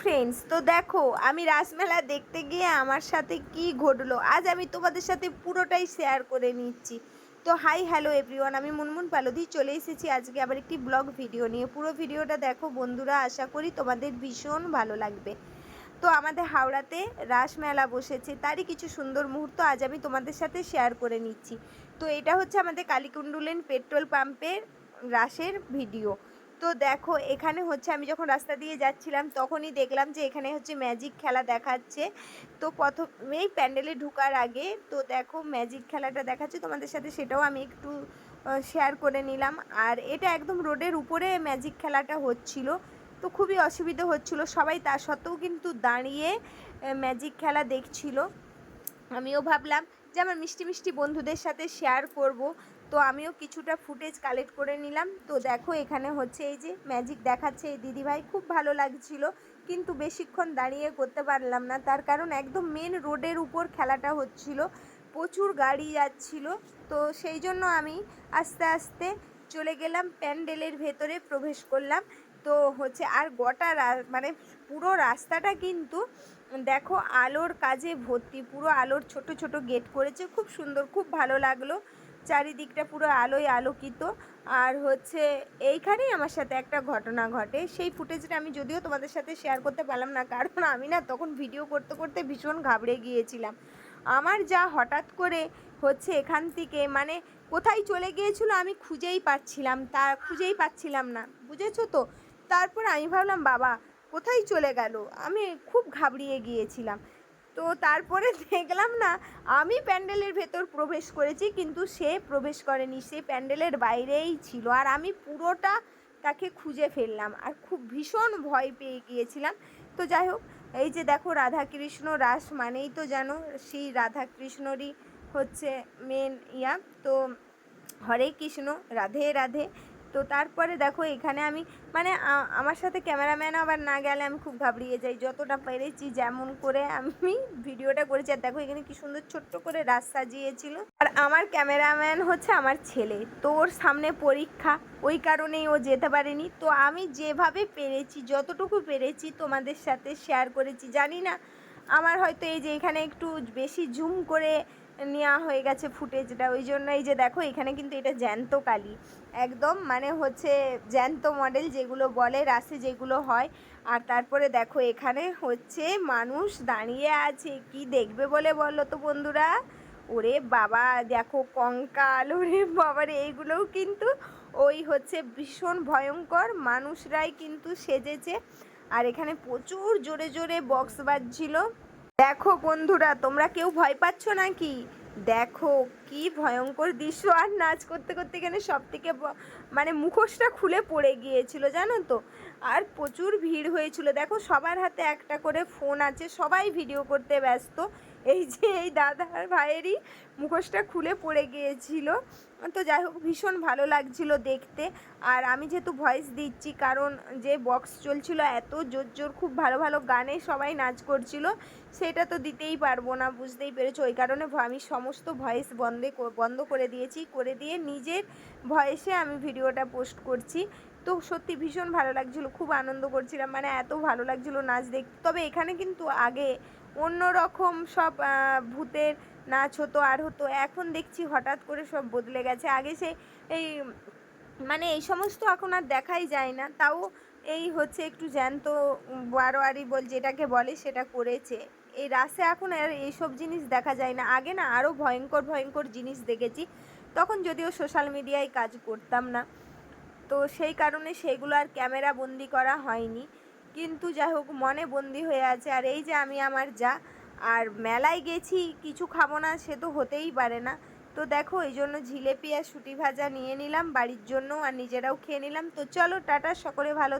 Friends, তো দেখো আমি রাসমেলা দেখতে গিয়ে আমার সাথে কি ঘটলো আজ আমি তোমাদের সাথে পুরোটাই শেয়ার করে নিচ্ছি। তো হাই হ্যালো এভরিওয়ান, আমি মুনমুন পালোধি চলে এসেছি আজকে আবার একটি ব্লগ ভিডিও নিয়ে। পুরো ভিডিওটা দেখো বন্ধুরা, আশা করি তোমাদের ভীষণ ভালো লাগবে। তো আমাদের হাওড়াতে রাসমেলা বসেছে, তারই কিছু সুন্দর মুহূর্ত আজ আমি তোমাদের সাথে শেয়ার করে নিচ্ছি। তো এটা হচ্ছে আমাদের কালীকুণ্ডুলেন পেট্রোল পাম্পের রাসের ভিডিও। তো দেখো এখানে হচ্ছে আমি যখন রাস্তা দিয়ে যাচ্ছিলাম তখনই দেখলাম যে এখানে হচ্ছে ম্যাজিক খেলা দেখাচ্ছে। তো প্রথমেই প্যান্ডেলে ঢোকার আগে তো দেখো ম্যাজিক খেলাটা দেখাচ্ছে তোমাদের সাথে, সেটাও আমি একটু শেয়ার করে নিলাম। আর এটা একদম রোডের উপরে ম্যাজিক খেলাটা হচ্ছিল, তো খুবই অসুবিধা হচ্ছিল, সবাই তা সত্ত্বেও কিন্তু দাঁড়িয়ে ম্যাজিক খেলা দেখছিল। আমিও ভাবলাম যে আমার মিষ্টি মিষ্টি বন্ধুদের সাথে শেয়ার করব, তো আমিও কিছুটা ফুটেজ কালেক্ট করে নিলাম। তো দেখো এখানে হচ্ছে এই যে ম্যাজিক দেখাচ্ছে এই দিদিভাই, খুব ভালো লাগছিল, কিন্তু বেশিক্ষণ দাঁড়িয়ে করতে পারলাম না, তার কারণ একদম মেন রোডের উপর খেলাটা হচ্ছিল, প্রচুর গাড়ি যাচ্ছিল। তো সেই জন্য আমি আস্তে আস্তে চলে গেলাম প্যান্ডেলের ভেতরে, প্রবেশ করলাম। তো হচ্ছে আর গোটা মানে পুরো রাস্তাটা কিন্তু দেখো আলোর কাজে ভর্তি, পুরো আলোর ছোট ছোট গেট করেছে, খুব সুন্দর, খুব ভালো লাগলো, চারিদিকটা পুরো আলোয় আলোকিত। আর হচ্ছে এইখানেই আমার সাথে একটা ঘটনা ঘটে, সেই ফুটেজটা আমি যদিও তোমাদের সাথে শেয়ার করতে পারলাম না, কারণ আমি না তখন ভিডিও করতে করতে ভীষণ ঘাবড়ে গিয়েছিলাম। আমার যা হঠাৎ করে হচ্ছে এখান থেকে মানে কোথায় চলে গিয়েছিলো আমি খুঁজেই পাচ্ছিলাম না, বুঝেছো তো। তারপর আমি ভাবলাম বাবা কোথায় চলে গেল, আমি খুব ঘাবড়িয়ে গিয়েছিলাম। তো তারপরে দেখলাম না আমি প্যান্ডেলের ভেতর প্রবেশ করেছি, কিন্তু সে প্রবেশ করেনি, সে প্যান্ডেলের বাইরেই ছিল, আর আমি পুরোটা তাকে খুঁজে ফেললাম আর খুব ভীষণ ভয় পেয়ে গিয়েছিলাম। তো যাই হোক, এই যে দেখো রাধাকৃষ্ণ রাস মানেই তো জানো সেই রাধাকৃষ্ণরই হচ্ছে মেন ইয়া। তো হরে কৃষ্ণ, রাধে রাধে। তো তারপরে দেখো এখানে আমি মানে আমার সাথে ক্যামেরাম্যান আবার না গেলে আমি খুব ঘাবড়িয়ে যাই, যতটা পেরেছি যেমন করে আমি ভিডিওটা করেছি। আর দেখো এখানে কি সুন্দর ছোট্ট করে রাস সাজিয়েছিল, আর আমার ক্যামেরাম্যান হচ্ছে আমার ছেলে, তো ওর সামনে পরীক্ষা, ওই কারণেই ও যেতে পারেনি। তো আমি যেভাবে পেরেছি যতটুকু পেরেছি তোমাদের সাথে শেয়ার করেছি। জানি না আমার হয়তো এই যে এখানে একটু বেশি জুম করে নেওয়া হয়ে গেছে ফুটেজটা, ওই জন্য এই যে দেখো এখানে কিন্তু এটা জ্যান্ত কালী, একদম মানে হচ্ছে জ্যান্ত মডেল যেগুলো বলে রাসে যেগুলো হয়। আর তারপরে দেখো এখানে হচ্ছে মানুষ দাঁড়িয়ে আছে, কি দেখবে বলে বলো তো বন্ধুরা। ওরে বাবা দেখো কঙ্কাল, ওরে বাবারে, এইগুলোও কিন্তু ওই হচ্ছে ভীষণ ভয়ঙ্কর মানুষরাই কিন্তু সেজেছে। আর এখানে প্রচুর জোরে জোরে বক্স বাজছিল। দেখো বন্ধুরা, তোমরা কেউ ভয় পাচ্ছ নাকি? দেখো কি ভয়ঙ্কর দৃশ্য, আর নাচ করতে করতে এখানে সব থেকে মানে মুখোশটা খুলে পড়ে গিয়েছিল জানো তো। আর প্রচুর ভিড় হয়েছিল, দেখো সবার হাতে একটা করে ফোন আছে, সবাই ভিডিও করতে ব্যস্ত। এই যে এই দাদার ভাইয়েরই মুখোশটা খুলে পড়ে গিয়েছিল। তো যাই হোক ভীষণ ভালো লাগছিল দেখতে। আর আমি যেহেতু ভয়েস দিচ্ছি, কারণ যে বক্স চলছিল এত জোর জোর খুব ভালো ভালো গানে সবাই নাচ করছিল, সেটা তো দিতেই পারবো না, বুঝতেই পেরেছো। ওই কারণে আমি সমস্ত ভয়েস বন্ধ করে দিয়েছি, করে দিয়ে নিজের ভয়েসে আমি ভিডিওটা পোস্ট করছি। তো সত্যি ভীষণ ভালো লাগছিলো, খুব আনন্দ করছিলাম, মানে এত ভালো লাগছিলো নাচ দেখতে। তবে এখানে কিন্তু আগে অন্য রকম সব ভূতের নাচ হতো আর হতো, এখন দেখছি হঠাৎ করে সব বদলে গেছে। আগে সে এই মানে এই সমস্ত এখন আর দেখাই যায় না, তাও এই হচ্ছে একটু জ্যান্ত বারোয়ারি যেটাকে বলে সেটা করেছে। এই রাসে এখন আর এইসব জিনিস দেখা যায় না, আগে না আরও ভয়ঙ্কর ভয়ঙ্কর জিনিস দেখেছি, তখন যদিও সোশ্যাল মিডিয়ায় কাজ করতাম না, তো সেই কারণে সেগুলো আর ক্যামেরা বন্দি করা হয়নি। কিন্তু যাই হোক মনে বন্দি হয়ে আছে। আর এই যে আমি আমার যা, আর মেলায় গেছি কিছু খাবো না সে তো হতেই পারে না। তো দেখো এই জন্য জিলেপি আর শুঁটি ভাজা নিয়ে নিলাম বাড়ির জন্য, আর নিজেরাও খেয়ে নিলাম। তো চলো টাটা, সকলে ভালো।